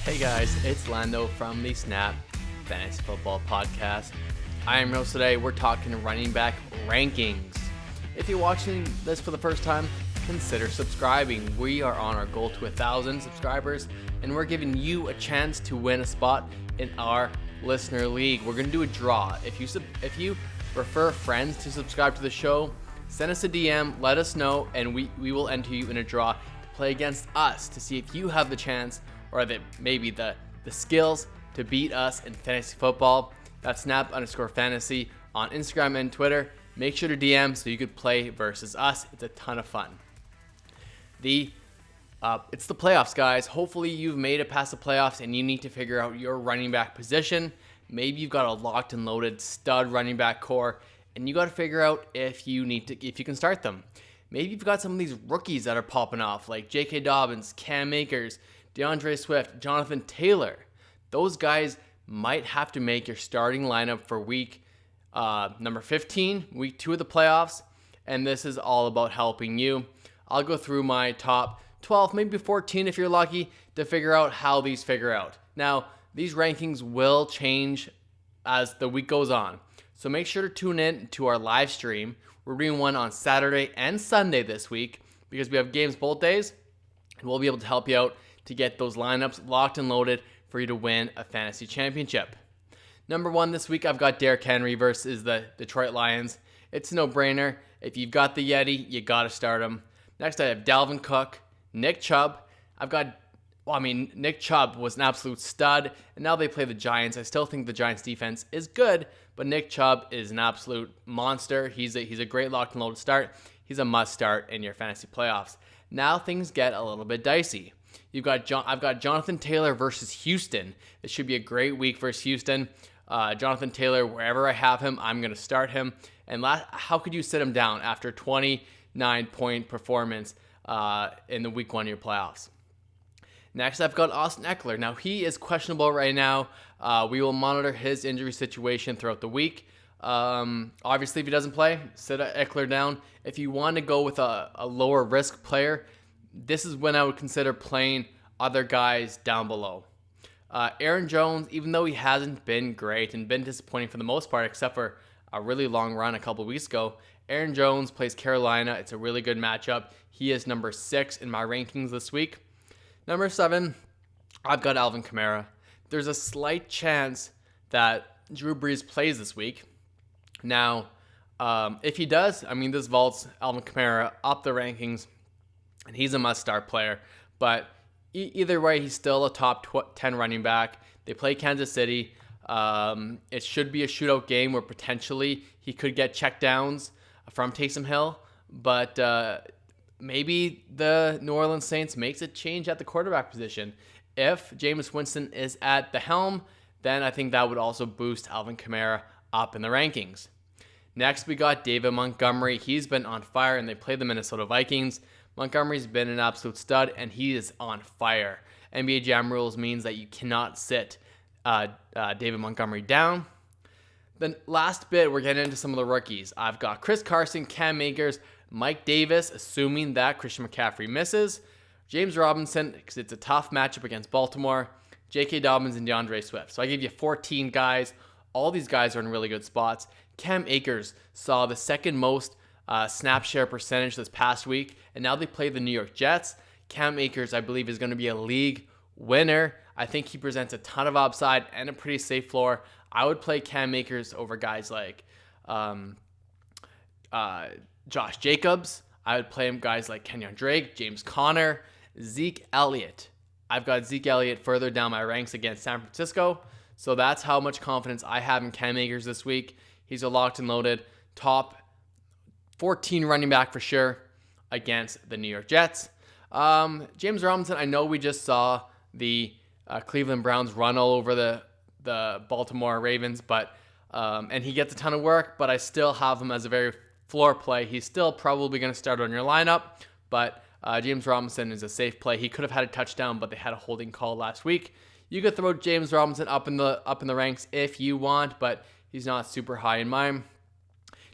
Hey guys, it's Lando from the Snap Fantasy Football Podcast. I am your host today. We're talking running back rankings. If you're watching this for the first time, consider subscribing. We are on our goal to 1,000 subscribers, and we're giving you a chance to win a spot in our listener league. We're going to do a draw. If you refer friends to subscribe to the show, send us a DM, let us know, and we will enter you in a draw to play against us to see if you have the chance or maybe the skills to beat us in fantasy football. That's snap_fantasy on Instagram and Twitter. Make sure to DM so you could play versus us. It's a ton of fun. It's the playoffs, guys. Hopefully you've made it past the playoffs and you need to figure out your running back position. Maybe you've got a locked and loaded stud running back core, and you got to figure out if you can start them. Maybe you've got some of these rookies that are popping off, like J.K. Dobbins, Cam Akers, DeAndre Swift, Jonathan Taylor. Those guys might have to make your starting lineup for week number 15, week 2 of the playoffs, and this is all about helping you. I'll go through my top 12, maybe 14 if you're lucky, to figure out how these figure out. Now, these rankings will change as the week goes on, so make sure to tune in to our live stream. We're doing one on Saturday and Sunday this week because we have games both days, and we'll be able to help you out to get those lineups locked and loaded for you to win a fantasy championship. Number 1 this week, I've got Derrick Henry versus the Detroit Lions. It's a no-brainer. If you've got the Yeti, you got to start him. Next, I have Dalvin Cook, Nick Chubb. Nick Chubb was an absolute stud, and now they play the Giants. I still think the Giants defense is good, but Nick Chubb is an absolute monster. He's a great locked and loaded start. He's a must start in your fantasy playoffs. Now things get a little bit dicey. I've got Jonathan Taylor versus Houston. This should be a great week versus Houston. Jonathan Taylor, wherever I have him, I'm going to start him. And how could you sit him down after 29-point performance in the week 1 of your playoffs? Next, I've got Austin Eckler. Now, he is questionable right now. We will monitor his injury situation throughout the week. Obviously, if he doesn't play, sit Eckler down. If you want to go with a lower risk player, this is when I would consider playing other guys down below. Aaron Jones, even though he hasn't been great and been disappointing for the most part, except for a really long run a couple weeks ago, Aaron Jones plays Carolina. It's a really good matchup. He is number 6 in my rankings this week. Number 7, I've got Alvin Kamara. There's a slight chance that Drew Brees plays this week. Now, if he does, this vaults Alvin Kamara up the rankings, and he's a must-start player. But either way, he's still a top 10 running back. They play Kansas City. It should be a shootout game where potentially he could get checkdowns from Taysom Hill. But maybe the New Orleans Saints makes a change at the quarterback position. If Jameis Winston is at the helm, then I think that would also boost Alvin Kamara up in the rankings. Next, we got David Montgomery. He's been on fire, and they play the Minnesota Vikings. Montgomery's been an absolute stud, and he is on fire. NBA Jam rules means that you cannot sit David Montgomery down. The last bit, we're getting into some of the rookies. I've got Chris Carson, Cam Akers, Mike Davis, assuming that Christian McCaffrey misses, James Robinson, because it's a tough matchup against Baltimore, J.K. Dobbins, and DeAndre Swift. So I gave you 14 guys. All these guys are in really good spots. Cam Akers saw the second most snap share percentage this past week, and now they play the New York Jets. Cam Akers, I believe, is going to be a league winner. I think he presents a ton of upside and a pretty safe floor. I would play Cam Akers over guys like Josh Jacobs. I would play him guys like Kenyon Drake, James Conner, Zeke Elliott. I've got Zeke Elliott further down my ranks against San Francisco, so that's how much confidence I have in Cam Akers this week. He's a locked and loaded top 14 running back for sure against the New York Jets. James Robinson, I know we just saw the Cleveland Browns run all over the Baltimore Ravens, but and he gets a ton of work, but I still have him as a very floor play. He's still probably going to start on your lineup, but James Robinson is a safe play. He could have had a touchdown, but they had a holding call last week. You could throw James Robinson up in the ranks if you want, but he's not super high in mine.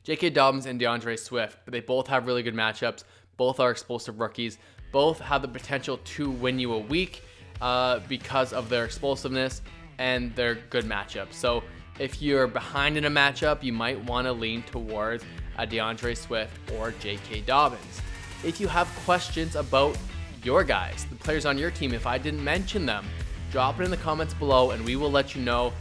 J.K. Dobbins and DeAndre Swift, but they both have really good matchups. Both are explosive rookies. Both have the potential to win you a week. because of their explosiveness and their good matchup. So if you're behind in a matchup, you might want to lean towards a DeAndre Swift or J.K. Dobbins. If you have questions about your guys, the players on your team, if I didn't mention them, drop it in the comments below and we will let you know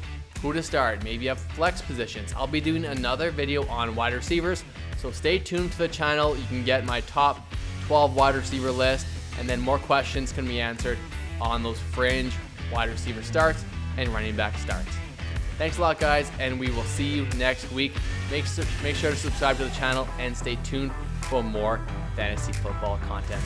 who to start. Maybe you have flex positions. I'll be doing another video on wide receivers, so stay tuned to the channel. You can get my top 12 wide receiver list, and then more questions can be answered on those fringe wide receiver starts and running back starts. Thanks a lot, guys, and we will see you next week. Make sure to subscribe to the channel and stay tuned for more fantasy football content.